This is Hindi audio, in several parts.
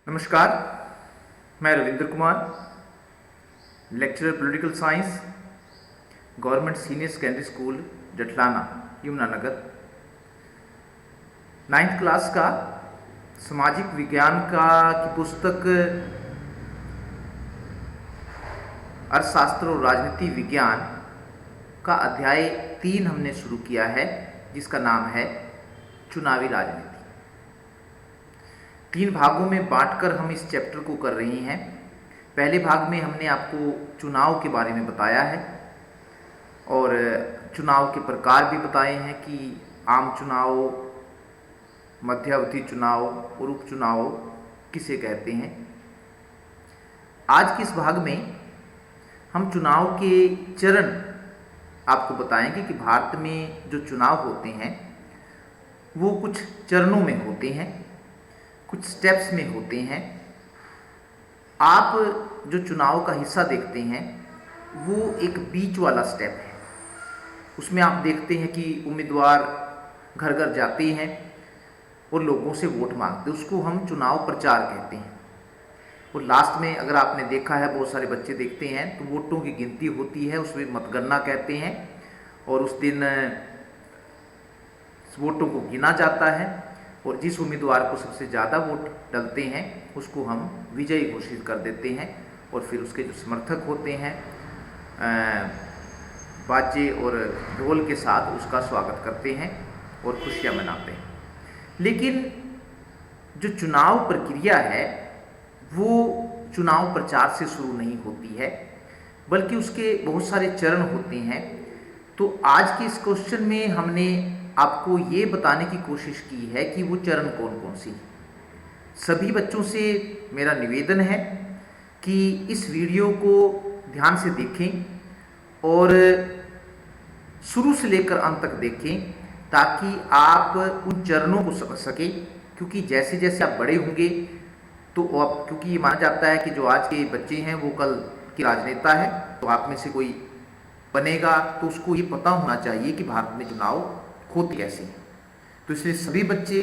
नमस्कार, मैं Ravindra Kumar, lecturer political science, government senior secondary school Jatlana, Yamunanagar. 9th class का सामाजिक विज्ञान की पुस्तक अर्थशास्त्र और राजनीति विज्ञान का अध्याय 3 हमने शुरू किया है, जिसका नाम है चुनावी राजनीति। 3 भागों में बांटकर हम इस चैप्टर को कर रहे हैं। पहले भाग में हमने आपको चुनाव के बारे में बताया है और चुनाव के प्रकार भी बताए हैं कि आम चुनाव, मध्यावधि चुनाव और उपचुनाव किसे कहते हैं। आज के इस भाग में हम चुनाव के चरण आपको बताएंगे कि भारत में जो चुनाव होते हैं वो कुछ चरणों में होते हैं, कुछ स्टेप्स में होते हैं। आप जो चुनाव का हिस्सा देखते हैं वो एक बीच वाला स्टेप है। उसमें आप देखते हैं कि उम्मीदवार घर घर जाते हैं और लोगों से वोट मांगते हैं, उसको हम चुनाव प्रचार कहते हैं। और लास्ट में अगर आपने देखा है, बहुत सारे बच्चे देखते हैं तो वोटों की गिनती होती है, उसमें मतगणना कहते हैं और उस दिन वोटों को गिना जाता है और जिस उम्मीदवार को सबसे ज़्यादा वोट डलते हैं उसको हम विजयी घोषित कर देते हैं। और फिर उसके जो समर्थक होते हैं बाजे और ढोल के साथ उसका स्वागत करते हैं और खुशियाँ मनाते हैं। लेकिन जो चुनाव प्रक्रिया है वो चुनाव प्रचार से शुरू नहीं होती है, बल्कि उसके बहुत सारे चरण होते हैं। तो आज के इस क्वेश्चन में हमने आपको ये बताने की कोशिश की है कि वो चरण कौन कौन सी। सभी बच्चों से मेरा निवेदन है कि इस वीडियो को ध्यान से देखें और शुरू से लेकर अंत तक देखें, ताकि आप उन चरणों को समझ सकें। क्योंकि जैसे जैसे आप बड़े होंगे तो आप, क्योंकि ये माना जाता है कि जो आज के बच्चे हैं वो कल के राजनेता है, तो आप में से कोई बनेगा तो उसको ये पता होना चाहिए कि भारत में चुनाव होती कैसी है। तो इसलिए सभी बच्चे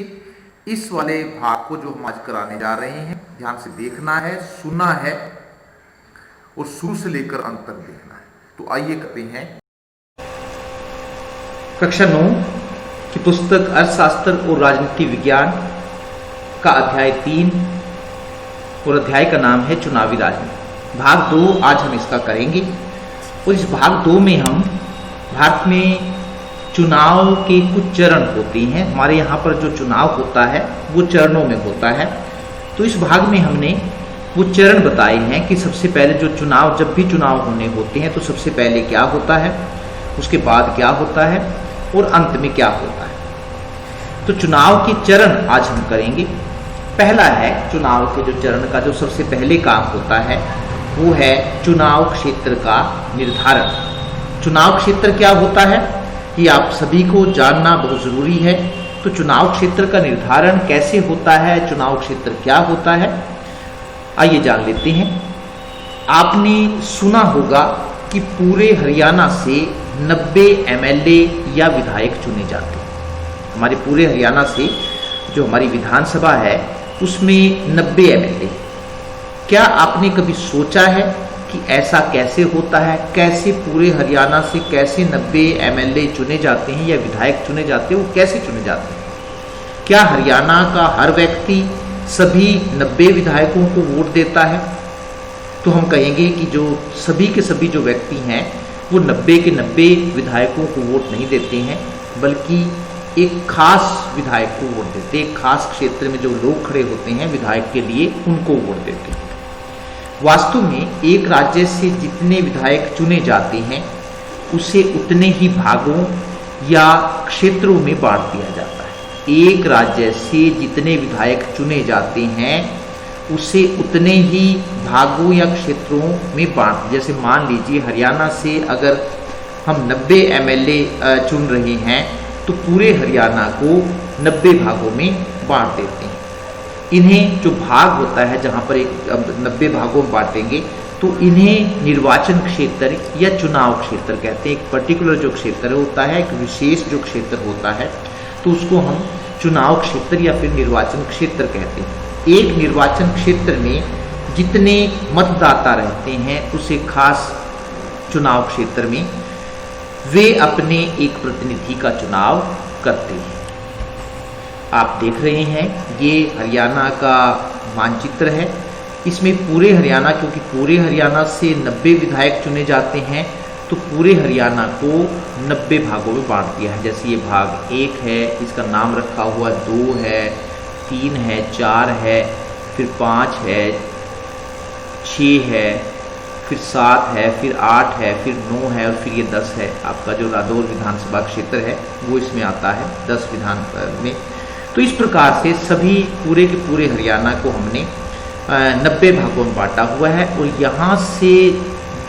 इस वाले भाग को जो हम आज कराने जा रहे हैं ध्यान से देखना है, सुनना है और शुरू से लेकर अंत तक देखना है। तो आइए करते हैं कक्षा 9 की पुस्तक अर्थशास्त्र और राजनीति विज्ञान का अध्याय 3 और अध्याय का नाम है चुनावी राजनीति। भाग 2 आज हम इसका करेंगे और इस भाग 2 में हम भारत में चुनाव के कुछ चरण होते हैं। हमारे यहाँ पर जो चुनाव होता है वो चरणों में होता है। तो इस भाग में हमने वो चरण बताए हैं कि सबसे पहले जो चुनाव, जब भी चुनाव होने होते हैं तो सबसे पहले क्या होता है, उसके बाद क्या होता है और अंत में क्या होता है। तो चुनाव के चरण आज हम करेंगे। पहला है चुनाव के जो चरण का जो सबसे पहले काम होता है वो है चुनाव क्षेत्र का निर्धारण। चुनाव क्षेत्र क्या होता है कि आप सभी को जानना बहुत जरूरी है। तो चुनाव क्षेत्र का निर्धारण कैसे होता है, चुनाव क्षेत्र क्या होता है, आइए जान लेते हैं। आपने सुना होगा कि पूरे हरियाणा से 90 एमएलए या विधायक चुने जाते हैं। हमारे पूरे हरियाणा से जो हमारी विधानसभा है उसमें 90 एमएलए। क्या आपने कभी सोचा है कि ऐसा कैसे होता है, कैसे पूरे हरियाणा से कैसे 90 एमएलए चुने जाते हैं या विधायक चुने जाते हैं, वो कैसे चुने जाते हैं? क्या हरियाणा का हर व्यक्ति सभी 90 विधायकों को वोट देता है? तो हम कहेंगे कि जो सभी के सभी जो व्यक्ति हैं वो 90 के 90 विधायकों को वोट नहीं देते हैं, बल्कि एक खास विधायक को वोट देते हैं। एक खास क्षेत्र में जो लोग खड़े होते हैं विधायक के लिए, उनको वोट देते हैं। वास्तव में एक राज्य से जितने विधायक चुने जाते हैं उसे उतने ही भागों या क्षेत्रों में बांट दिया जाता है। एक राज्य से जितने विधायक चुने जाते हैं उसे उतने ही भागों या क्षेत्रों में बांट, जैसे मान लीजिए हरियाणा से अगर हम 90 एमएलए चुन रहे हैं तो पूरे हरियाणा को 90 भागों में बांट देते हैं। इन्हें जो भाग होता है जहाँ पर एक 90 भागों में बांटेंगे तो इन्हें निर्वाचन क्षेत्र या चुनाव क्षेत्र कहते हैं। एक पर्टिकुलर जो क्षेत्र होता है, एक विशेष जो क्षेत्र होता है, तो उसको हम चुनाव क्षेत्र या फिर निर्वाचन क्षेत्र कहते हैं। एक निर्वाचन क्षेत्र में जितने मतदाता रहते हैं उसे खास चुनाव क्षेत्र में वे अपने एक प्रतिनिधि का चुनाव करते हैं। आप देख रहे हैं ये हरियाणा का मानचित्र है। इसमें पूरे हरियाणा, क्योंकि पूरे हरियाणा से 90 विधायक चुने जाते हैं, तो पूरे हरियाणा को 90 भागों में बांट दिया है। जैसे ये भाग 1 है, इसका नाम रखा हुआ 2 है, 3 है, 4 है, फिर 5 है, 6 है, फिर 7 है, फिर 8 है, फिर 9 है और फिर ये 10 है। आपका जो रादौर विधानसभा क्षेत्र है वो इसमें आता है 10 विधान में। तो इस प्रकार से सभी पूरे के पूरे हरियाणा को हमने 90 भागों में बांटा हुआ है। और यहाँ से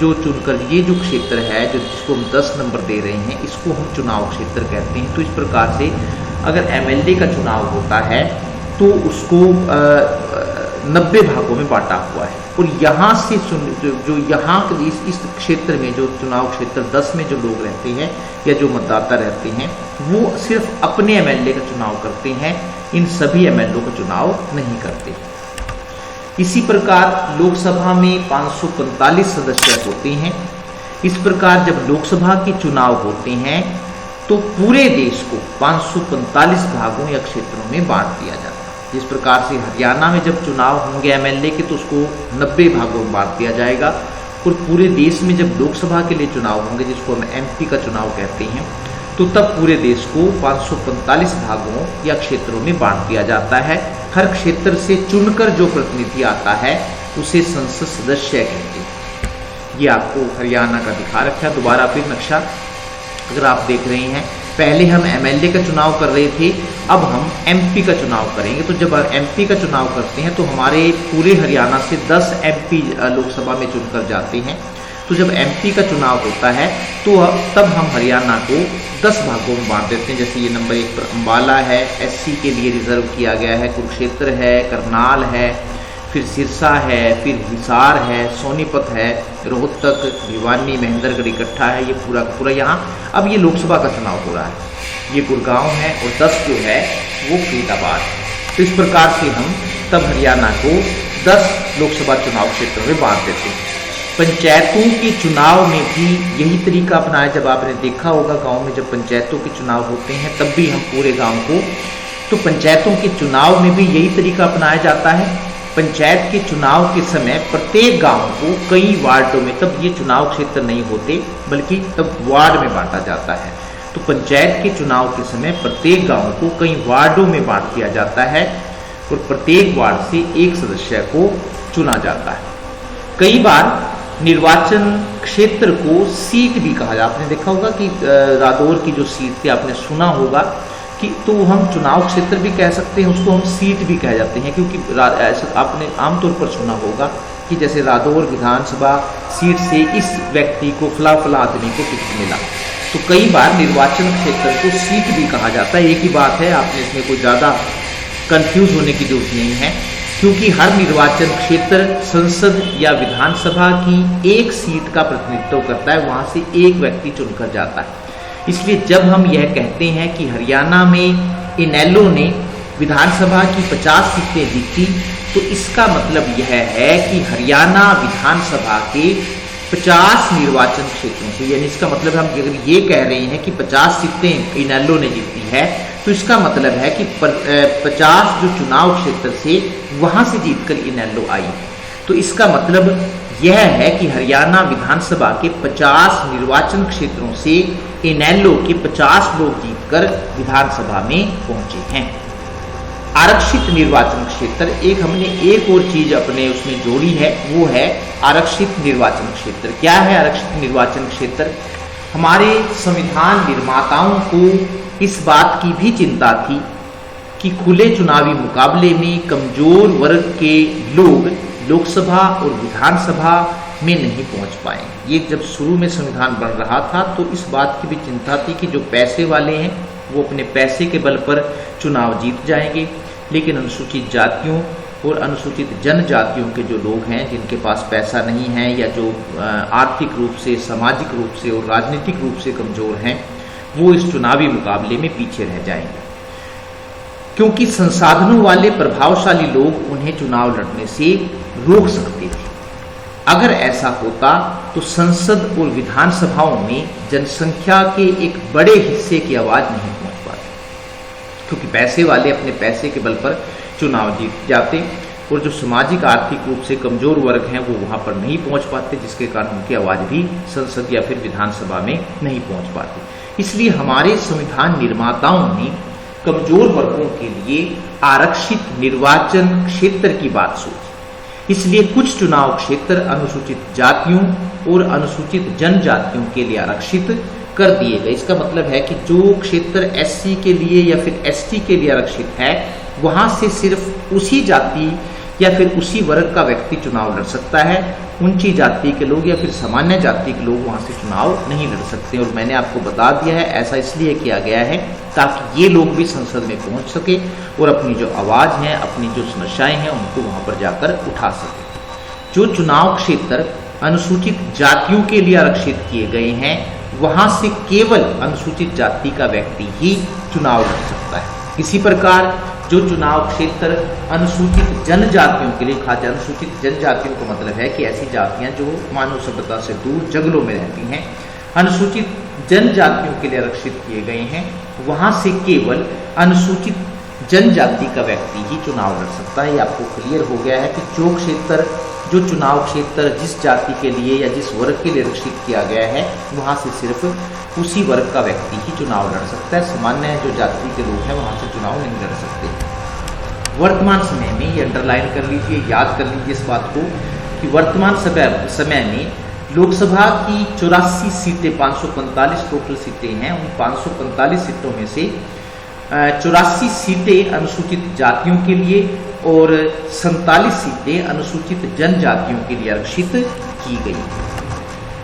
जो चुनकर ये जो क्षेत्र है, जो जिसको हम 10 नंबर दे रहे हैं, इसको हम चुनाव क्षेत्र कहते हैं। तो इस प्रकार से अगर एमएलए का चुनाव होता है तो उसको 90 भागों में बांटा हुआ है। और यहाँ से जो यहाँ इस क्षेत्र में जो चुनाव क्षेत्र 10 में जो लोग रहते हैं या जो मतदाता रहते हैं, वो सिर्फ अपने एमएलए का चुनाव करते हैं, इन सभी एमएलए का चुनाव नहीं करते। इसी प्रकार लोकसभा में 545 सदस्य होते हैं। इस प्रकार जब लोकसभा के चुनाव होते हैं तो पूरे देश को 545 भागों या क्षेत्रों में बांट दिया जाता है। जिस प्रकार से हरियाणा में जब चुनाव होंगे एमएलए के तो उसको 90 भागों में बांट दिया जाएगा, और पूरे देश में जब लोकसभा के लिए चुनाव होंगे, जिसको हम एमपी का चुनाव कहते हैं, तो तब पूरे देश को 545 भागों या क्षेत्रों में बांट दिया जाता है। हर क्षेत्र से चुनकर जो प्रतिनिधि आता है उसे संसद सदस्य कहते हैं। ये आपको हरियाणा का दिखा रखा है। दोबारा फिर नक्शा अगर आप देख रहे हैं, पहले हम एमएलए का चुनाव कर रहे थे, अब हम एमपी का चुनाव करेंगे। तो जब एमपी का चुनाव करते हैं तो हमारे पूरे हरियाणा से 10 एमपी लोकसभा में चुनकर जाते हैं। तो जब एमपी का चुनाव होता है तो तब हम हरियाणा को 10 भागों में बांट देते हैं। जैसे ये नंबर 1 पर अम्बाला है, एससी के लिए रिजर्व किया गया है, कुरुक्षेत्र है, करनाल है, फिर सिरसा है, फिर हिसार है, सोनीपत है, रोहतक, भिवानी, महेंद्रगढ़ इकट्ठा है। ये पूरा पूरा यहाँ अब ये लोकसभा का चुनाव हो रहा है। ये गुड़गांव है और 10 जो है वो फरीदाबाद है। तो इस प्रकार से हम तब हरियाणा को 10 लोकसभा चुनाव क्षेत्रों में बांट देते हैं। पंचायतों के चुनाव में भी यही तरीका अपनाया। जब आपने देखा होगा गांव में जब पंचायतों के चुनाव होते हैं तब भी हम पूरे गांव को, तो पंचायतों के चुनाव में भी यही तरीका अपनाया जाता है। पंचायत के चुनाव के समय प्रत्येक गांव को कई वार्डों में, तब ये चुनाव क्षेत्र नहीं होते बल्कि तब वार्ड में बांटा जाता है। तो पंचायत के चुनाव के समय प्रत्येक गांव को कई वार्डों में बांट दिया जाता है और प्रत्येक वार्ड से एक सदस्य को चुना जाता है। कई बार निर्वाचन क्षेत्र को सीट भी कहा जाता है। आपने देखा होगा कि रादौर की जो सीट थी, आपने सुना होगा कि तो हम चुनाव क्षेत्र भी कह सकते हैं, उसको हम सीट भी कह जाते हैं, क्योंकि ऐसा आपने आमतौर पर सुना होगा कि जैसे रादौर विधानसभा सीट से इस व्यक्ति को फला आदमी को टिकट मिला। तो कई बार निर्वाचन क्षेत्र को सीट भी कहा जाता है। एक ही बात है, आपने इसमें कोई ज़्यादा कंफ्यूज होने की जरूरत नहीं है, क्योंकि हर निर्वाचन क्षेत्र संसद या विधानसभा की एक सीट का प्रतिनिधित्व करता है, वहां से एक व्यक्ति चुनकर जाता है। इसलिए जब हम यह कहते हैं कि हरियाणा में इनेलो ने विधानसभा की 50 सीटें जीती, तो इसका मतलब यह है कि हरियाणा विधानसभा के 50 निर्वाचन क्षेत्रों से, यानी इसका मतलब हम अगर ये कह रहे हैं कि 50 सीटें इनेलो ने जीती है, तो इसका मतलब है कि 50 जो चुनाव क्षेत्र से वहां से जीतकर इनेलो आई। तो इसका मतलब यह है कि हरियाणा विधानसभा के 50 निर्वाचन क्षेत्रों से इनेलो के 50 लोग जीतकर विधानसभा में पहुंचे हैं। आरक्षित निर्वाचन क्षेत्र, एक हमने एक और चीज अपने उसमें जोड़ी है, वो है आरक्षित निर्वाचन क्षेत्र। क्या है आरक्षित निर्वाचन क्षेत्र? हमारे संविधान निर्माताओं को इस बात की भी चिंता थी कि खुले चुनावी मुकाबले में कमजोर वर्ग के लोग लोकसभा और विधानसभा में नहीं पहुंच पाए। ये जब शुरू में संविधान बन रहा था तो इस बात की भी चिंता थी कि जो पैसे वाले हैं वो अपने पैसे के बल पर चुनाव जीत जाएंगे, लेकिन अनुसूचित जातियों और अनुसूचित जनजातियों के जो लोग हैं जिनके पास पैसा नहीं है या जो आर्थिक रूप से, सामाजिक रूप से और राजनीतिक रूप से कमजोर हैं, वो इस चुनावी मुकाबले में पीछे रह जाएंगे। क्योंकि संसाधनों वाले प्रभावशाली लोग उन्हें चुनाव लड़ने से रोक सकते थे। अगर ऐसा होता तो संसद और विधानसभाओं में जनसंख्या के एक बड़े हिस्से की आवाज नहीं पहुंच पाती, क्योंकि पैसे वाले अपने पैसे के बल पर चुनाव जीत जाते और जो सामाजिक आर्थिक रूप से कमजोर वर्ग हैं वो वहां पर नहीं पहुंच पाते, जिसके कारण उनकी आवाज भी संसद या फिर विधानसभा में नहीं पहुंच पाती। इसलिए हमारे संविधान निर्माताओं ने कमजोर वर्गों के लिए आरक्षित निर्वाचन क्षेत्र की बात सोची। इसलिए कुछ चुनाव क्षेत्र अनुसूचित जातियों और अनुसूचित जनजातियों के लिए आरक्षित कर दिए गए। इसका मतलब है कि जो क्षेत्र एससी के लिए या फिर एसटी के लिए आरक्षित है, वहां से सिर्फ उसी जाति या फिर उसी वर्ग का व्यक्ति चुनाव लड़ सकता है। ऊंची जाति के लोग या फिर सामान्य जाति के लोग वहां से चुनाव नहीं लड़ सकते। और मैंने आपको बता दिया है, ऐसा इसलिए किया गया है ताकि ये लोग भी संसद में पहुंच सके और अपनी जो आवाज है, अपनी जो समस्याएं हैं, उनको वहां पर जाकर उठा सके। जो चुनाव क्षेत्र अनुसूचित जातियों के लिए आरक्षित किए गए हैं, वहां से केवल अनुसूचित जाति का व्यक्ति ही चुनाव लड़ सकता है। इसी प्रकार जो चुनाव क्षेत्र अनुसूचित जनजातियों के लिए, खास अनुसूचित जनजातियों का मतलब है कि ऐसी जातियां जो मानव सभ्यता से दूर जंगलों में रहती हैं, अनुसूचित जनजातियों के लिए आरक्षित किए गए हैं, वहां से केवल अनुसूचित जनजाति का व्यक्ति ही चुनाव लड़ सकता है। ये आपको क्लियर हो गया है कि जो चुनाव क्षेत्र जिस जाति के लिए या जिस वर्ग के लिए आरक्षित किया गया है, वहां से सिर्फ उसी वर्ग का व्यक्ति ही चुनाव लड़ सकता है। सामान्य जो जाति के लोग हैं वहां से चुनाव नहीं लड़ सकते। वर्तमान समय में ये अंडरलाइन कर लीजिए, याद कर लीजिए इस बात को कि वर्तमान समय में लोकसभा की 84 सीटें, 545 टोटल सीटें हैं। उन 545 सीटों में से 84 सीटें अनुसूचित जातियों के लिए और 47 सीटें अनुसूचित जनजातियों के लिए आरक्षित की गई।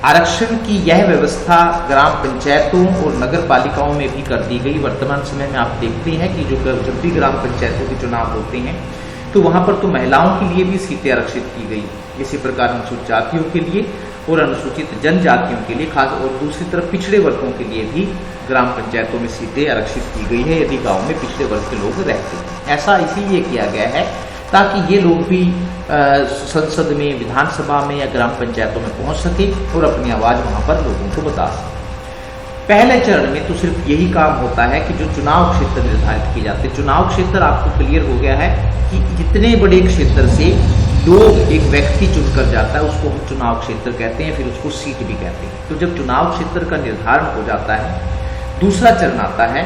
आरक्षण की यह व्यवस्था ग्राम पंचायतों और नगर पालिकाओं में भी कर दी गई। वर्तमान समय में आप देखते हैं कि जब भी ग्राम पंचायतों के चुनाव होते हैं तो वहां पर तो महिलाओं के लिए भी सीटें आरक्षित की गई। इसी प्रकार अनुसूचित जातियों के लिए और अनुसूचित जनजातियों के लिए, खास और दूसरी तरफ पिछड़े वर्गों के लिए भी ग्राम पंचायतों में सीटें आरक्षित की गई है, यदि गांव में पिछड़े वर्ग के लोग रहते हैं। ऐसा इसीलिए किया गया है ताकि ये लोग भी संसद में, विधानसभा में या ग्राम पंचायतों में पहुंच सके और अपनी आवाज वहां पर लोगों को बता सके। पहले चरण में तो सिर्फ यही काम होता है कि जो चुनाव क्षेत्र निर्धारित किए जाते हैं। चुनाव क्षेत्र आपको क्लियर हो गया है कि जितने बड़े क्षेत्र से लोग एक व्यक्ति चुनकर जाता है उसको हम चुनाव क्षेत्र कहते हैं, फिर उसको सीट भी कहते हैं। तो जब चुनाव क्षेत्र का निर्धारण हो जाता है, दूसरा चरण आता है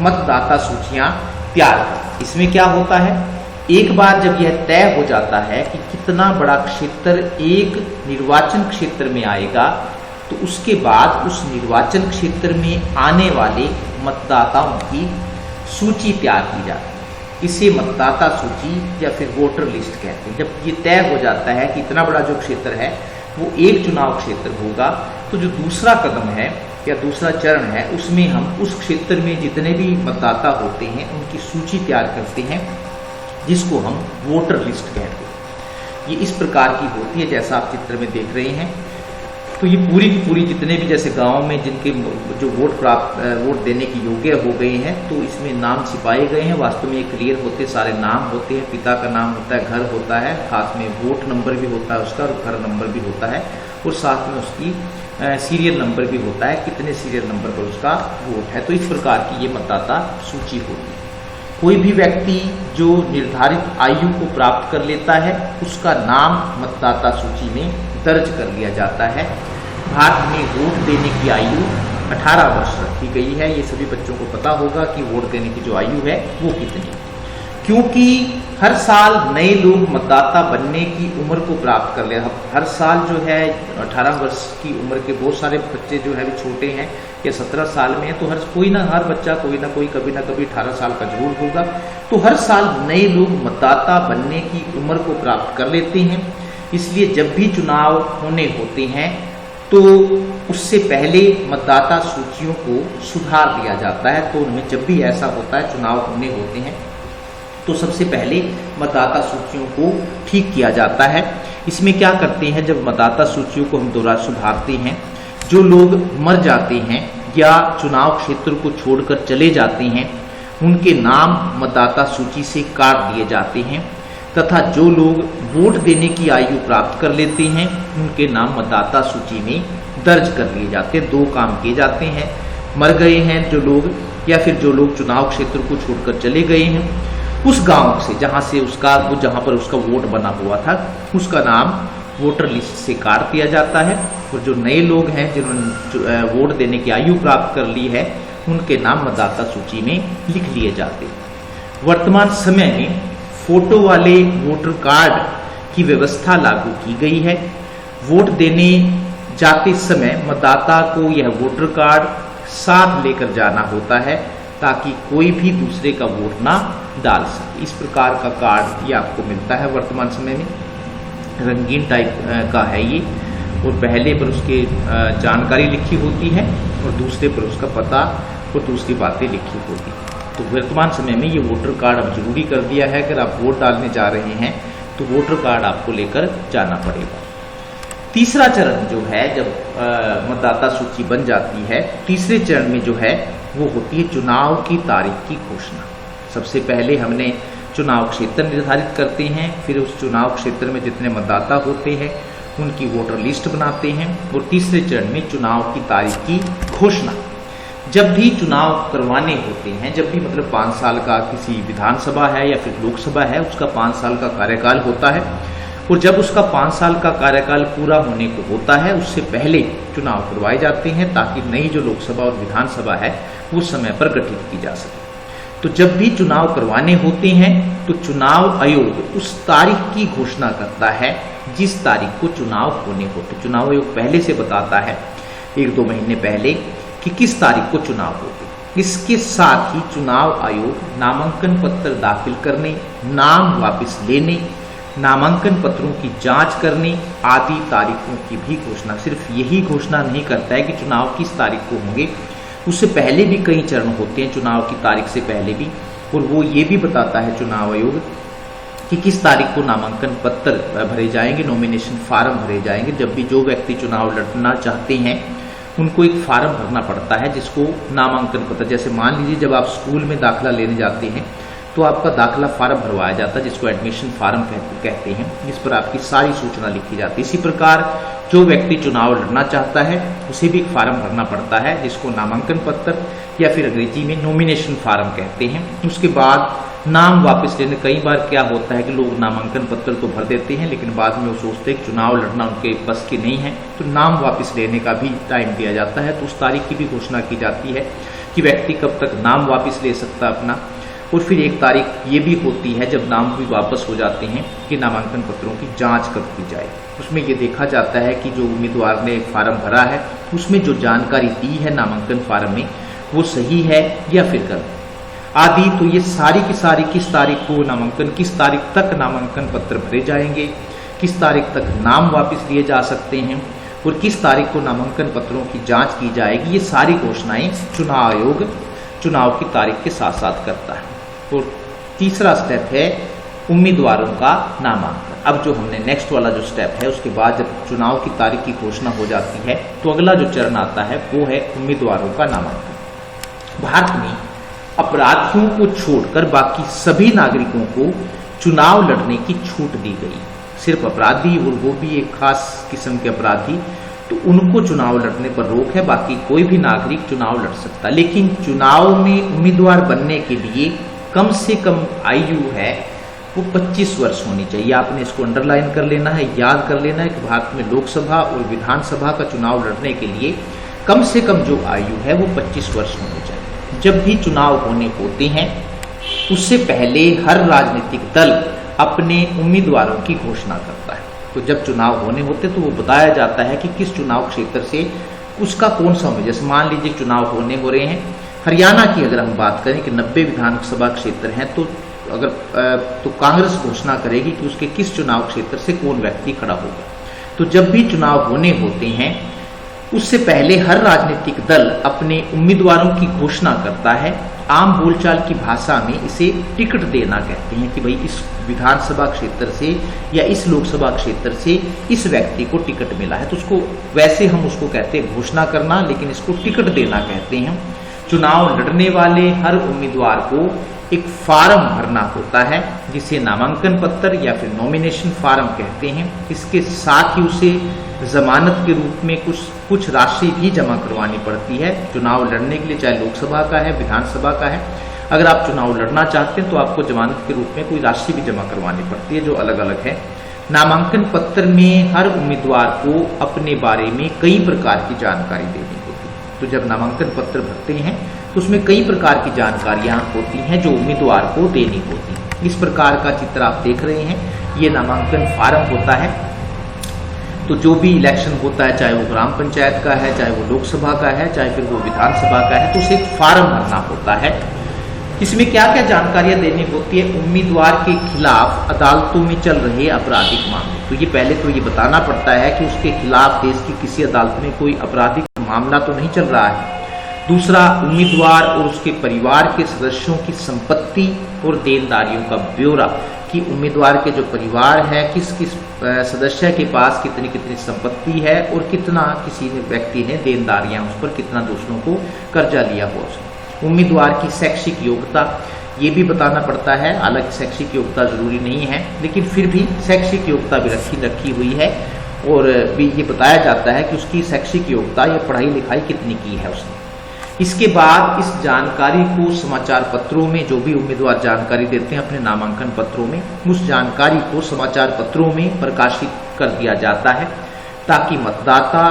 मतदाता सूचियां तैयार करना। इसमें क्या होता है, एक बार जब यह तय हो जाता है कि कितना बड़ा क्षेत्र एक निर्वाचन क्षेत्र में आएगा, तो उसके बाद उस निर्वाचन क्षेत्र में आने वाले मतदाताओं की सूची तैयार की जाती है। इसे मतदाता सूची या फिर वोटर लिस्ट कहते हैं। जब ये तय हो जाता है कि इतना बड़ा जो क्षेत्र है वो एक चुनाव क्षेत्र होगा, तो जो दूसरा कदम है या दूसरा चरण है, उसमें हम उस क्षेत्र में जितने भी मतदाता होते हैं उनकी सूची तैयार करते हैं, जिसको हम वोटर लिस्ट कहते हैं। ये इस प्रकार की होती है जैसा आप चित्र में देख रहे हैं। तो ये पूरी की पूरी जितने भी जैसे गांव में जिनके जो वोट देने की योग्य हो गए हैं, तो इसमें नाम छिपाए गए हैं। वास्तव में ये क्लियर होते सारे नाम होते हैं, पिता का नाम होता है, घर होता है, साथ में वोट नंबर भी होता है उसका, और घर नंबर भी होता है, और साथ में उसकी सीरियल नंबर भी होता है, कितने सीरियल नंबर पर उसका वोट है। तो इस प्रकार की ये मतदाता सूची होती है। कोई भी व्यक्ति जो निर्धारित आयु को प्राप्त कर लेता है, उसका नाम मतदाता सूची में दर्ज कर लिया जाता है। भारत में वोट देने की आयु 18 वर्ष रखी गई है। ये सभी बच्चों को पता होगा कि वोट देने की जो आयु है वो कितनी, क्योंकि हर साल नए लोग मतदाता बनने की उम्र को प्राप्त कर ले। हर साल जो है 18 वर्ष की उम्र के बहुत सारे बच्चे जो है वो छोटे हैं या 17 साल में है, तो हर बच्चा कोई ना कोई कभी ना कभी 18 साल का जरूर होगा। तो हर साल नए लोग मतदाता बनने की उम्र को प्राप्त कर लेते हैं। इसलिए जब भी चुनाव होने होते हैं तो उससे पहले मतदाता सूचियों को सुधार दिया जाता है। तो उनमें जब भी ऐसा होता है, चुनाव होने होते हैं, तो सबसे पहले मतदाता सूचियों को ठीक किया जाता है। इसमें क्या करते हैं, जब मतदाता सूचियों को हम दोबारा सुधारते हैं, जो लोग मर जाते हैं या चुनाव क्षेत्र को छोड़कर चले जाते हैं, उनके नाम मतदाता सूची से काट दिए जाते हैं तथा जो लोग वोट देने की आयु प्राप्त कर लेते हैं उनके नाम मतदाता सूची में दर्ज कर लिए जाते हैं। 2 काम किए जाते हैं, मर गए हैं जो लोग या फिर जो लोग चुनाव क्षेत्र को छोड़कर चले गए हैं, उस गांव से जहां पर उसका वोट बना हुआ था उसका नाम वोटर लिस्ट से काट दिया जाता है और जो नए लोग हैं जिन्होंने वोट देने की आयु प्राप्त कर ली है उनके नाम मतदाता सूची में लिख लिए जाते हैं। वर्तमान समय में फोटो वाले वोटर कार्ड की व्यवस्था लागू की गई है। वोट देने जाते समय मतदाता को यह वोटर कार्ड साथ लेकर जाना होता है ताकि कोई भी दूसरे का वोट ना डाल सके। इस प्रकार का कार्ड ये आपको मिलता है वर्तमान समय में, रंगीन टाइप का है ये, और पहले पर उसके जानकारी लिखी होती है और दूसरे पर उसका पता और दूसरी बातें लिखी होती है। तो वर्तमान समय में ये वोटर कार्ड अब जरूरी कर दिया है। अगर आप वोट डालने जा रहे हैं तो वोटर कार्ड आपको लेकर जाना पड़ेगा। तीसरा चरण जो है, जब मतदाता सूची बन जाती है, तीसरे चरण में जो है वो होती है चुनाव की तारीख की घोषणा। सबसे पहले हमने चुनाव क्षेत्र निर्धारित करते हैं, फिर उस चुनाव क्षेत्र में जितने मतदाता होते हैं उनकी वोटर लिस्ट बनाते हैं और तीसरे चरण में चुनाव की तारीख की घोषणा। जब भी चुनाव करवाने होते हैं, जब भी मतलब 5 साल का किसी विधानसभा है या फिर लोकसभा है, उसका 5 साल का कार्यकाल होता है और जब उसका 5 साल का कार्यकाल पूरा होने को होता है उससे पहले चुनाव करवाए जाते हैं ताकि नई जो लोकसभा और विधानसभा है वो समय पर गठित की जा सके। तो जब भी चुनाव करवाने होते हैं तो चुनाव आयोग उस तारीख की घोषणा करता है जिस तारीख को चुनाव होने होते। चुनाव आयोग पहले से बताता है 1-2 महीने पहले कि किस तारीख को चुनाव होते। इसके साथ ही चुनाव आयोग नामांकन पत्र दाखिल करने, नाम वापस लेने, नामांकन पत्रों की जांच करने आदि तारीखों की भी घोषणा, सिर्फ यही घोषणा नहीं करता है कि चुनाव किस तारीख को होंगे, उससे पहले भी कई चरण होते हैं चुनाव की तारीख से पहले भी, और वो ये भी बताता है चुनाव आयोग कि किस तारीख को नामांकन पत्र भरे जाएंगे, नॉमिनेशन फार्म भरे जाएंगे। जब भी जो व्यक्ति चुनाव लड़ना चाहते हैं उनको एक फार्म भरना पड़ता है जिसको नामांकन पत्र, जैसे मान लीजिए जब आप स्कूल में दाखिला लेने जाते हैं तो आपका दाखिला फार्म भरवाया जाता है जिसको एडमिशन फार्म कहते हैं, जिस पर आपकी सारी सूचना लिखी जाती है। इसी प्रकार जो व्यक्ति चुनाव लड़ना चाहता है उसे भी एक फार्म भरना पड़ता है जिसको नामांकन पत्र या फिर अंग्रेजी में नॉमिनेशन फार्म कहते हैं। उसके बाद नाम वापस लेने, कई बार क्या होता है कि लोग नामांकन पत्र तो भर देते हैं लेकिन बाद में वो सोचते हैं कि चुनाव लड़ना उनके बस की नहीं है, तो नाम वापस लेने का भी टाइम दिया जाता है। तो उस तारीख की भी घोषणा की जाती है कि व्यक्ति कब तक नाम वापस ले सकता है अपना। और फिर एक तारीख ये भी होती है जब नाम भी वापस हो जाते हैं कि नामांकन पत्रों की जांच कब की जाए। उसमें ये देखा जाता है कि जो उम्मीदवार ने फार्म भरा है उसमें जो जानकारी दी है नामांकन फार्म में वो सही है या फिर गलत आदि। तो ये सारी की सारी किस तारीख को नामांकन, किस तारीख तक नामांकन पत्र भरे जाएंगे, किस तारीख तक नाम वापस लिए जा सकते हैं और किस तारीख को नामांकन पत्रों की जांच की जाएगी, ये सारी घोषणाएं चुनाव आयोग चुनाव की तारीख के साथ साथ करता है। और तीसरा स्टेप है उम्मीदवारों का नामांकन। अब जो हमने नेक्स्ट वाला जो स्टेप है उसके बाद जब चुनाव की तारीख की घोषणा हो जाती है तो अगला जो चरण आता है वो है उम्मीदवारों का नामांकन। भारत में अपराधियों को छोड़कर बाकी सभी नागरिकों को चुनाव लड़ने की छूट दी गई। सिर्फ अपराधी और वो भी एक खास किस्म के अपराधी, तो उनको चुनाव लड़ने पर रोक है, बाकी कोई भी नागरिक चुनाव लड़ सकता। लेकिन चुनाव में उम्मीदवार बनने के लिए कम से कम आयु है वो 25 वर्ष होनी चाहिए। आपने इसको अंडरलाइन कर लेना है, याद कर लेना है कि भारत में लोकसभा और विधानसभा का चुनाव लड़ने के लिए कम से कम जो आयु है वो 25 वर्ष होनी चाहिए। जब भी चुनाव होने होते हैं उससे पहले हर राजनीतिक दल अपने उम्मीदवारों की घोषणा करता है। तो जब चुनाव होने होते तो वो बताया जाता है कि किस चुनाव क्षेत्र से उसका कौन सा उम्मीदवार, जैसे मान लीजिए चुनाव होने हो रहे हैं हरियाणा की, अगर हम बात करें कि 90 विधानसभा क्षेत्र हैं तो कांग्रेस घोषणा करेगी कि उसके किस चुनाव क्षेत्र से कौन व्यक्ति खड़ा होगा। तो जब भी चुनाव होने होते हैं उससे पहले हर राजनीतिक दल अपने उम्मीदवारों की घोषणा करता है। आम बोलचाल की भाषा में इसे टिकट देना कहते हैं कि भाई इस विधानसभा क्षेत्र से या इस लोकसभा क्षेत्र से इस व्यक्ति को टिकट मिला है। तो उसको वैसे हम उसको कहते हैं घोषणा करना, लेकिन इसको टिकट देना कहते हैं। चुनाव लड़ने वाले हर उम्मीदवार को एक फार्म भरना होता है जिसे नामांकन पत्र या फिर नॉमिनेशन फार्म कहते हैं। इसके साथ ही उसे जमानत के रूप में कुछ राशि भी जमा करवानी पड़ती है चुनाव लड़ने के लिए, चाहे लोकसभा का है विधानसभा का है। अगर आप चुनाव लड़ना चाहते हैं तो आपको जमानत के रूप में कोई राशि भी जमा करवानी पड़ती है जो अलग अलग है। नामांकन पत्र में हर उम्मीदवार को अपने बारे में कई प्रकार की जानकारी देनी होती है। तो जब नामांकन पत्र भरते हैं तो उसमें कई प्रकार की जानकारियां होती हैं जो उम्मीदवार को देनी होती है। इस प्रकार का चित्र आप देख रहे हैं, ये नामांकन फार्म होता है। तो जो भी इलेक्शन होता है, चाहे वो ग्राम पंचायत का है, चाहे वो लोकसभा का है, चाहे फिर वो विधानसभा का है, तो उसे एक फार्म भरना होता है। इसमें क्या क्या जानकारियां देनी होती है? उम्मीदवार के खिलाफ अदालतों में चल रहे आपराधिक मामले, तो ये पहले तो ये बताना पड़ता है कि उसके खिलाफ देश की किसी अदालत में कोई आपराधिक मामला तो नहीं चल रहा है। दूसरा, उम्मीदवार और उसके परिवार के सदस्यों की संपत्ति और देनदारियों का ब्यौरा, कि उम्मीदवार के जो परिवार है किस किस सदस्य के पास कितनी कितनी संपत्ति है और कितना किसी व्यक्ति ने देनदारियां उस पर, कितना दूसरों को कर्जा लिया हुआ उसने। उम्मीदवार की शैक्षिक योग्यता ये भी बताना पड़ता है, हालांकि शैक्षिक योग्यता जरूरी नहीं है लेकिन फिर भी शैक्षिक योग्यता भी रखी हुई है और भी ये बताया जाता है कि उसकी शैक्षिक योग्यता या पढ़ाई लिखाई कितनी की है उसने। इसके बाद इस जानकारी को समाचार पत्रों में, जो भी उम्मीदवार जानकारी देते हैं अपने नामांकन पत्रों में, उस जानकारी को समाचार पत्रों में प्रकाशित कर दिया जाता है ताकि मतदाता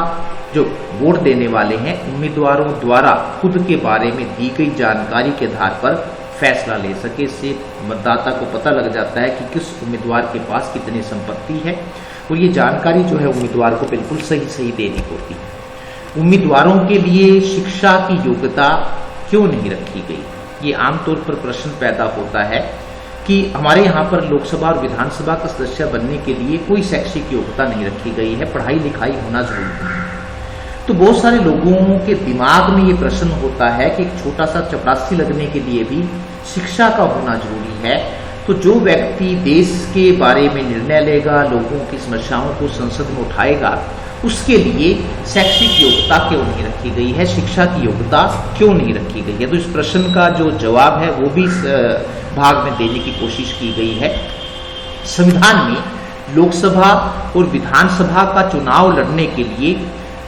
जो वोट देने वाले हैं उम्मीदवारों द्वारा खुद के बारे में दी गई जानकारी के आधार पर फैसला ले सके। इससे मतदाता को पता लग जाता है कि किस उम्मीदवार के पास कितनी संपत्ति है और ये जानकारी जो है उम्मीदवार को बिल्कुल सही देनी होती है। उम्मीदवारों के लिए शिक्षा की योग्यता क्यों नहीं रखी गई? ये आमतौर पर प्रश्न पैदा होता है कि हमारे यहाँ पर लोकसभा और विधानसभा का सदस्य बनने के लिए कोई शैक्षिक योग्यता नहीं रखी गई है, पढ़ाई लिखाई होना जरूरी है। तो बहुत सारे लोगों के दिमाग में ये प्रश्न होता है कि एक छोटा सा चपरासी लगने के लिए भी शिक्षा का होना जरूरी है। तो जो व्यक्ति देश के बारे में निर्णय लेगा, लोगों की समस्याओं को संसद में उठाएगा, उसके लिए शैक्षिक योग्यता क्यों नहीं रखी गई है, शिक्षा की योग्यता क्यों नहीं रखी गई है? तो इस प्रश्न का जो जवाब है वो भी इस भाग में देने की कोशिश की गई है। संविधान में लोकसभा और विधानसभा का चुनाव लड़ने के लिए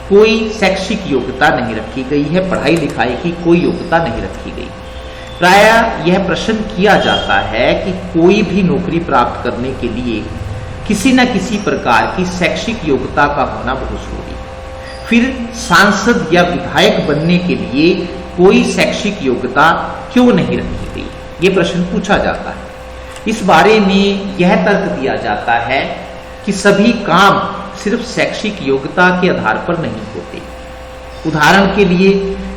कोई शैक्षिक योग्यता नहीं रखी गई है, पढ़ाई लिखाई की कोई योग्यता नहीं रखी गई। प्रायः यह प्रश्न किया जाता है कि कोई भी नौकरी प्राप्त करने के लिए किसी न किसी प्रकार की शैक्षिक योग्यता का होना बहुत जरूरी है। फिर सांसद या विधायक बनने के लिए कोई शैक्षिक योग्यता क्यों नहीं रखी गई, ये प्रश्न पूछा जाता है। इस बारे में यह तर्क दिया जाता है कि सभी काम सिर्फ शैक्षिक योग्यता के आधार पर नहीं होते। उदाहरण के लिए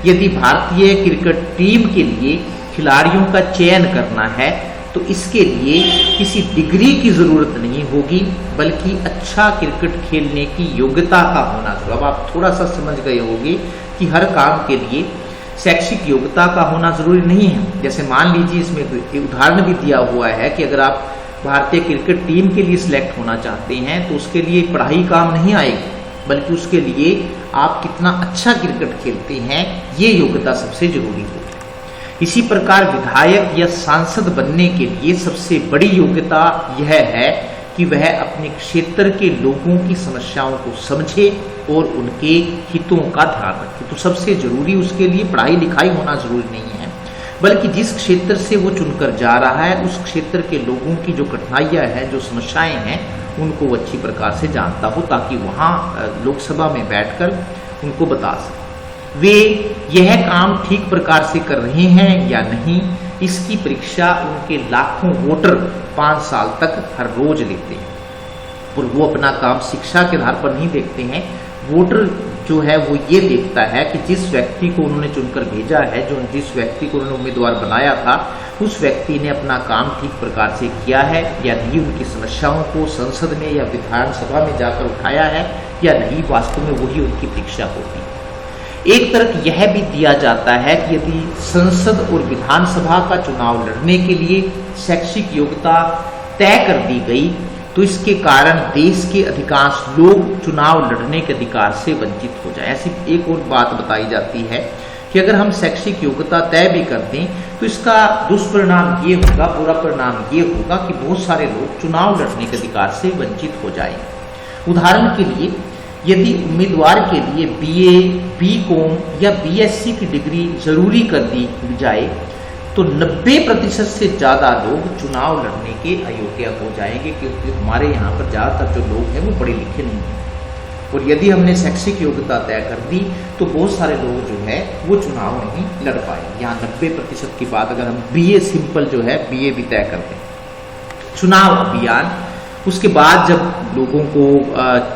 यदि भारतीय क्रिकेट टीम के लिए खिलाड़ियों का चयन करना है तो इसके लिए किसी डिग्री की जरूरत नहीं होगी, बल्कि अच्छा क्रिकेट खेलने की योग्यता का होना जरूरी। अब आप थोड़ा सा समझ गए होंगे कि हर काम के लिए शैक्षिक योग्यता का होना जरूरी नहीं है। जैसे मान लीजिए इसमें एक उदाहरण भी दिया हुआ है कि अगर आप भारतीय क्रिकेट टीम के लिए सिलेक्ट होना चाहते हैं तो उसके लिए पढ़ाई काम नहीं आएगी, बल्कि उसके लिए आप कितना अच्छा क्रिकेट खेलते हैं ये योग्यता सबसे जरूरी होगी। इसी प्रकार विधायक या सांसद बनने के लिए सबसे बड़ी योग्यता यह है कि वह अपने क्षेत्र के लोगों की समस्याओं को समझे और उनके हितों का ध्यान रखे। तो सबसे जरूरी उसके लिए पढ़ाई लिखाई होना जरूरी नहीं है, बल्कि जिस क्षेत्र से वो चुनकर जा रहा है उस क्षेत्र के लोगों की जो कठिनाइयां हैं, जो समस्याएं हैं, उनको वो अच्छी प्रकार से जानता हो ताकि वहां लोकसभा में बैठकर उनको बता सके वे यह काम ठीक प्रकार से कर रहे हैं या नहीं। इसकी परीक्षा उनके लाखों वोटर 5 साल तक हर रोज लेते हैं और वो अपना काम शिक्षा के आधार पर नहीं देखते हैं। वोटर जो है वो ये देखता है कि जिस व्यक्ति को उन्होंने चुनकर भेजा है, जो जिस व्यक्ति को उन्होंने उम्मीदवार बनाया था, उस व्यक्ति ने अपना काम ठीक प्रकार से किया है या नहीं, उनकी समस्याओं को संसद में या विधानसभा में जाकर उठाया है या नहीं। वास्तव में वही उनकी परीक्षा होती है। एक तर्क यह भी दिया जाता है कि यदि संसद और विधानसभा का चुनाव लड़ने के लिए शैक्षिक योग्यता तय कर दी गई तो इसके कारण देश के अधिकांश लोग चुनाव लड़ने के अधिकार से वंचित हो जाए। ऐसी एक और बात बताई जाती है कि अगर हम शैक्षिक योग्यता तय भी कर दें तो इसका दुष्परिणाम ये होगा, बुरा परिणाम ये होगा कि बहुत सारे लोग चुनाव लड़ने के अधिकार से वंचित हो जाएंगे। उदाहरण के लिए यदि उम्मीदवार के लिए BA, BCom या BSc की डिग्री जरूरी कर दी जाए तो 90% से ज़्यादा लोग चुनाव लड़ने के अयोग्य हो जाएंगे, क्योंकि हमारे यहाँ पर ज़्यादातर जो लोग हैं वो पढ़े लिखे नहीं हैं। और यदि हमने शैक्षिक योग्यता तय कर दी तो बहुत सारे लोग जो है वो चुनाव नहीं लड़ पाए। यहाँ 90% की बात अगर हम BA सिंपल जो है BA भी तय कर दें। चुनाव अभियान, उसके बाद जब लोगों को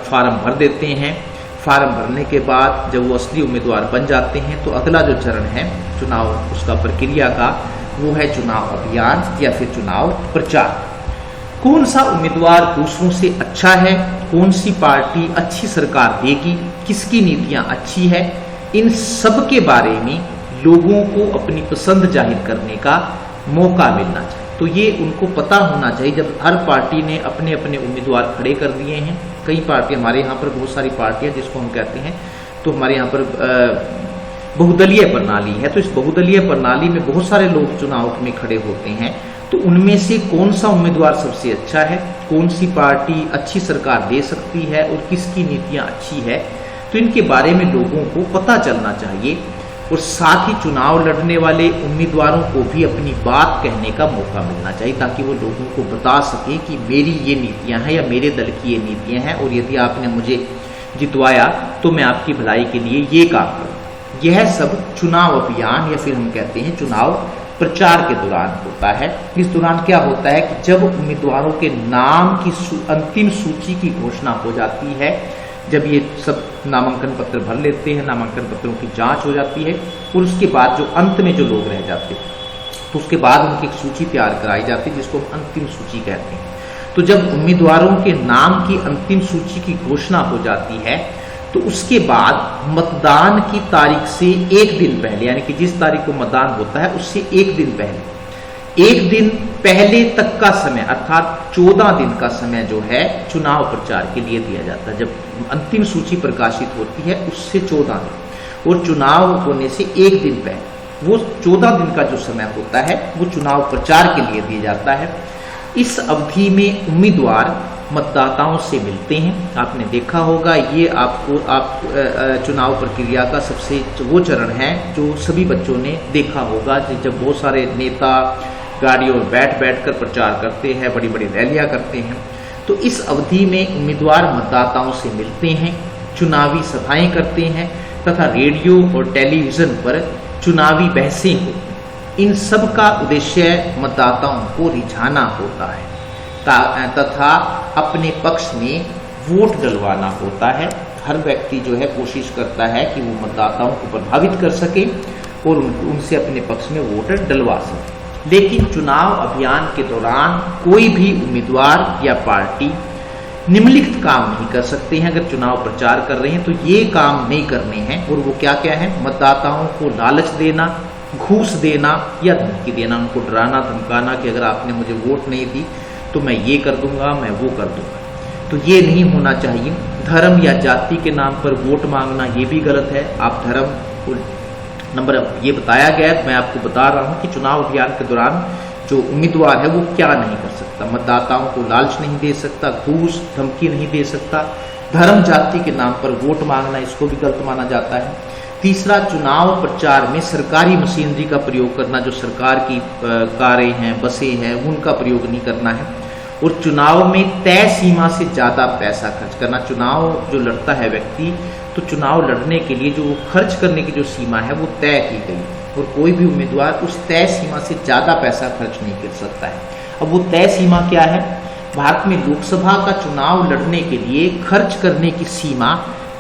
फार्म भर देते हैं, फार्म भरने के बाद जब वो असली उम्मीदवार बन जाते हैं तो अगला जो चरण है चुनाव उसका प्रक्रिया का, वो है चुनाव अभियान या फिर चुनाव प्रचार। कौन सा उम्मीदवार दूसरों से अच्छा है, कौन सी पार्टी अच्छी सरकार देगी, किसकी नीतियां अच्छी है, इन सब के बारे में लोगों को अपनी पसंद जाहिर करने का मौका मिलना चाहिए। तो ये उनको पता होना चाहिए। जब हर पार्टी ने अपने अपने उम्मीदवार खड़े कर दिए हैं, कई पार्टी, हमारे यहाँ पर बहुत सारी पार्टियां जिसको हम कहते हैं, तो हमारे यहाँ पर बहुदलीय प्रणाली है, तो इस बहुदलीय प्रणाली में बहुत सारे लोग चुनाव में खड़े होते हैं। तो उनमें से कौन सा उम्मीदवार सबसे अच्छा है, कौन सी पार्टी अच्छी सरकार दे सकती है और किसकी नीतियां अच्छी है, तो इनके बारे में लोगों को पता चलना चाहिए। और साथ ही चुनाव लड़ने वाले उम्मीदवारों को भी अपनी बात कहने का मौका मिलना चाहिए, ताकि वो लोगों को बता सके कि मेरी ये नीतियां हैं या मेरे दल की ये नीतियां हैं, और यदि आपने मुझे जितवाया तो मैं आपकी भलाई के लिए ये काम करूँ। यह सब चुनाव अभियान या फिर हम कहते हैं चुनाव प्रचार के दौरान होता है। इस दौरान क्या होता है कि जब उम्मीदवारों के नाम की अंतिम सूची की घोषणा हो जाती है, जब ये सब नामांकन पत्र भर लेते हैं, नामांकन पत्रों की जांच हो जाती है, और उसके बाद जो अंत में जो लोग रह जाते हैं तो उसके बाद उनकी एक सूची तैयार कराई जाती है जिसको हम अंतिम सूची कहते हैं। तो जब उम्मीदवारों के नाम की अंतिम सूची की घोषणा हो जाती है तो उसके बाद मतदान की तारीख से एक दिन पहले, यानी कि जिस तारीख को मतदान होता है उससे एक दिन पहले तक का समय, अर्थात 14 दिन का समय जो है चुनाव प्रचार के लिए दिया जाता है। जब अंतिम सूची प्रकाशित होती है उससे 14 दिन, और चुनाव होने से एक दिन पहले वो 14 दिन का जो समय होता है वो चुनाव प्रचार के लिए दिया जाता है। इस अवधि में उम्मीदवार मतदाताओं से मिलते हैं। आपने देखा होगा ये आप चुनाव प्रक्रिया का सबसे वो चरण है जो सभी बच्चों ने देखा होगा, जब बहुत सारे नेता गाड़ियों में बैठ कर प्रचार करते हैं, बड़ी बड़ी रैलियां करते हैं। तो इस अवधि में उम्मीदवार मतदाताओं से मिलते हैं, चुनावी सभाएं करते हैं तथा रेडियो और टेलीविजन पर चुनावी बहसें होती हैं। इन सब का उद्देश्य मतदाताओं को रिझाना होता है तथा अपने पक्ष में वोट डलवाना होता है। हर व्यक्ति जो है कोशिश करता है कि वो मतदाताओं को प्रभावित कर सके और उनसे अपने पक्ष में वोट डलवा सके। लेकिन चुनाव अभियान के दौरान कोई भी उम्मीदवार या पार्टी निम्नलिखित काम नहीं कर सकते हैं। अगर चुनाव प्रचार कर रहे हैं तो ये काम नहीं करने हैं, और वो क्या क्या है? मतदाताओं को लालच देना, घूस देना या धमकी देना, उनको डराना धमकाना कि अगर आपने मुझे वोट नहीं दी तो मैं ये कर दूंगा, मैं वो कर दूंगा। तो ये नहीं होना चाहिए। धर्म या जाति के नाम पर वोट मांगना ये भी गलत है। आप धर्म को नंबर ये बताया गया है, मैं आपको बता रहा हूँ कि चुनाव अभियान के दौरान जो उम्मीदवार है वो क्या नहीं कर सकता? मतदाताओं को लालच नहीं दे सकता, घूस धमकी नहीं दे सकता, धर्म जाति के नाम पर वोट मांगना इसको भी गलत माना जाता है। तीसरा, चुनाव प्रचार में सरकारी मशीनरी का प्रयोग करना, जो सरकार की कारें हैं, बसें हैं, उनका प्रयोग नहीं करना है। और चुनाव में तय सीमा से ज़्यादा पैसा खर्च करना। चुनाव जो लड़ता है व्यक्ति, तो चुनाव लड़ने के लिए जो खर्च करने की जो सीमा है वो तय की गई, और कोई भी उम्मीदवार उस तय सीमा से ज़्यादा पैसा खर्च नहीं कर सकता है। अब वो तय सीमा क्या है? भारत में लोकसभा का चुनाव लड़ने के लिए खर्च करने की सीमा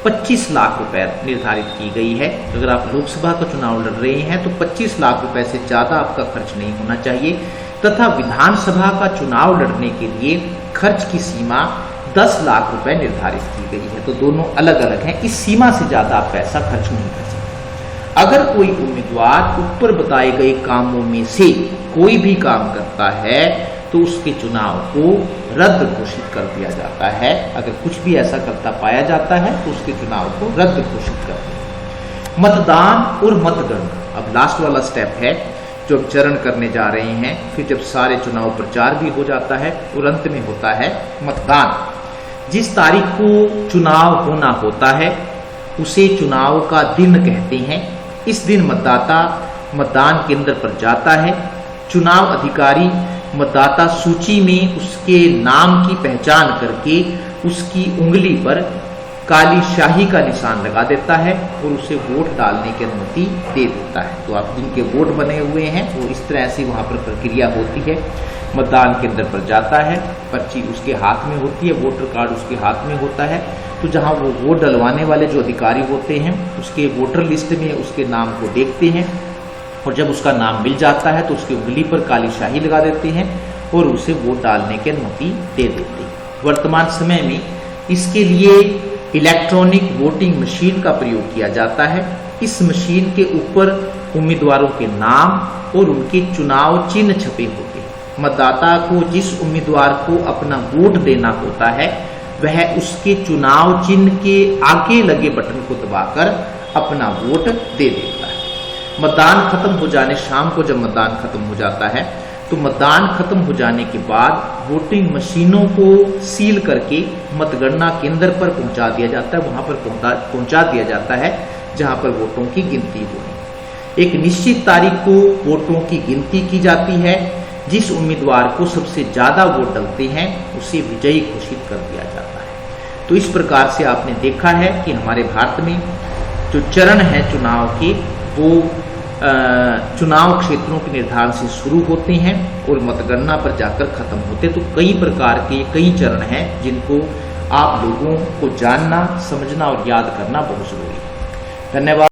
25 लाख रुपए निर्धारित की गई है। अगर आप लोकसभा का चुनाव लड़ रहे हैं तो 25 लाख रुपए से ज़्यादा आपका खर्च नहीं होना चाहिए, तथा विधानसभा का चुनाव लड़ने के लिए खर्च की सीमा 10 लाख रुपए निर्धारित की गई है। तो दोनों अलग अलग हैं। इस सीमा से ज़्यादा आप पैसा खर्च नहीं कर सकते। अगर कोई उम्मीदवार ऊपर बताए गए कामों में से कोई भी काम करता है तो उसके चुनाव को रद्द घोषित कर दिया जाता है। अगर कुछ भी ऐसा करता पाया जाता है तो उसके चुनाव को रद्द घोषित कर दिया। मतदान और मतगणना अब लास्ट वाला स्टेप है जो अब चरण करने जा रहे हैं। फिर जब सारे चुनाव प्रचार भी हो जाता है और अंत में होता है मतदान। जिस तारीख को चुनाव होना होता है उसे चुनाव का दिन कहते हैं। इस दिन मतदाता मतदान केंद्र पर जाता है। चुनाव अधिकारी मतदाता सूची में उसके नाम की पहचान करके उसकी उंगली पर काली शाही का निशान लगा देता है और उसे वोट डालने की अनुमति दे देता है। तो आप जिनके वोट बने हुए हैं वो इस तरह से वहां पर प्रक्रिया होती है। मतदान केंद्र पर जाता है, पर्ची उसके हाथ में होती है, वोटर कार्ड उसके हाथ में होता है। तो जहां वो वोट डलवाने वाले जो अधिकारी होते हैं उसके वोटर लिस्ट में उसके नाम को देखते हैं और जब उसका नाम मिल जाता है तो उसकी उंगली पर काली शाही लगा देते हैं और उसे वोट डालने की अनुमति दे देते हैं। वर्तमान समय में इसके लिए इलेक्ट्रॉनिक वोटिंग मशीन का प्रयोग किया जाता है। इस मशीन के ऊपर उम्मीदवारों के नाम और उनके चुनाव चिन्ह छपे होते हैं। मतदाता को जिस उम्मीदवार को अपना वोट देना होता है वह उसके चुनाव चिन्ह के आगे लगे बटन को दबाकर अपना वोट दे देता है। मतदान खत्म हो जाने, शाम को जब मतदान खत्म हो जाता है तो मतदान खत्म हो जाने के बाद वोटिंग मशीनों को सील करके मतगणना केंद्र पर पहुंचा दिया जाता है। वहां पर पहुंचा दिया जाता है जहां पर वोटों की गिनती होगी। एक निश्चित तारीख को वोटों की गिनती की जाती है। जिस उम्मीदवार को सबसे ज्यादा वोट डलते हैं उसे विजयी घोषित कर दिया जाता है। तो इस प्रकार से आपने देखा है कि हमारे भारत में जो चरण है चुनाव के वो चुनाव क्षेत्रों के निर्धारण से शुरू होते हैं और मतगणना पर जाकर खत्म होते हैं। तो कई प्रकार के कई चरण हैं जिनको आप लोगों को जानना, समझना और याद करना बहुत जरूरी है। धन्यवाद।